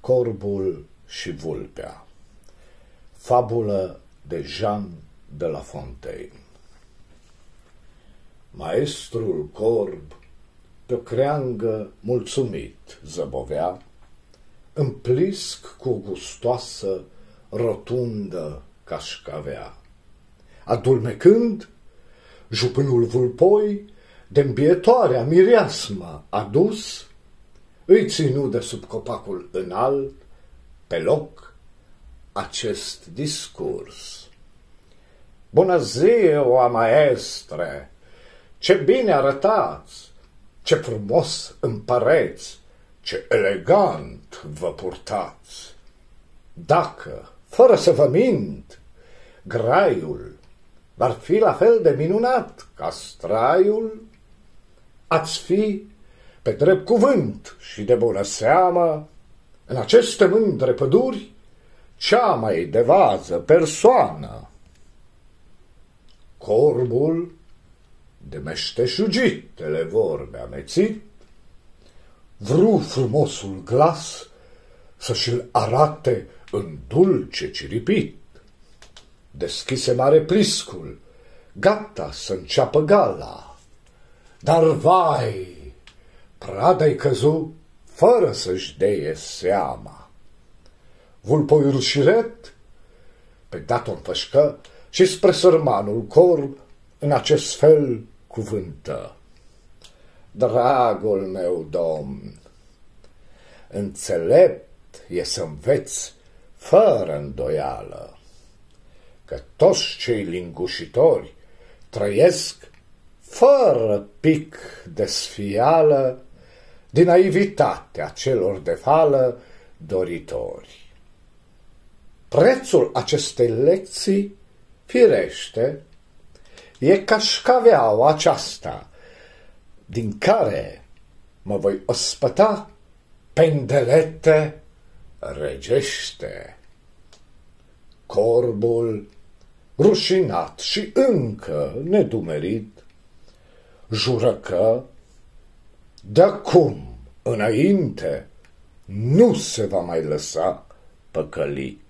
Corbul și vulpea. Fabulă de Jean de La Fontaine. Maestrul corb pe-o creangă mulțumit zăbovea, în plisc cu o gustoasă rotundă cașcavea. Adulmecând, jupânul vulpoi de-mbietoarea mireasmă adus, îi ținu de sub copacul înalt, pe loc, acest discurs. Bună ziua, maestre! Ce bine arătați! Ce frumos împăreți! Ce elegant vă purtați! Dacă, fără să vă mint, graiul ar fi la fel de minunat ca straiul, ați fi, pe drept cuvânt și de bună seamă, în aceste mândre păduri, cea mai de vază persoană. Corbul, de meșteșugitele vorbe amețit, vru frumosul glas să-și-l arate în dulce ciripit. Deschise mare pliscul, gata să înceapă gala, dar vai, prada-i căzu fără să-și deie seama. Vulpoiul rușiret pe dat-o înfășcă și spre sărmanul corb în acest fel cuvântă. Dragul meu domn, înțelept e să înveți fără îndoială că toți cei lingușitori trăiesc fără pic de sfială din naivitatea celor de fală doritori. Prețul acestei lecții, firește, e cașcaveaua aceasta, din care mă voi ospăta pendelete regește. Corbul, rușinat și încă nedumerit, jură că de acum înainte nu se va mai lăsa păcălit.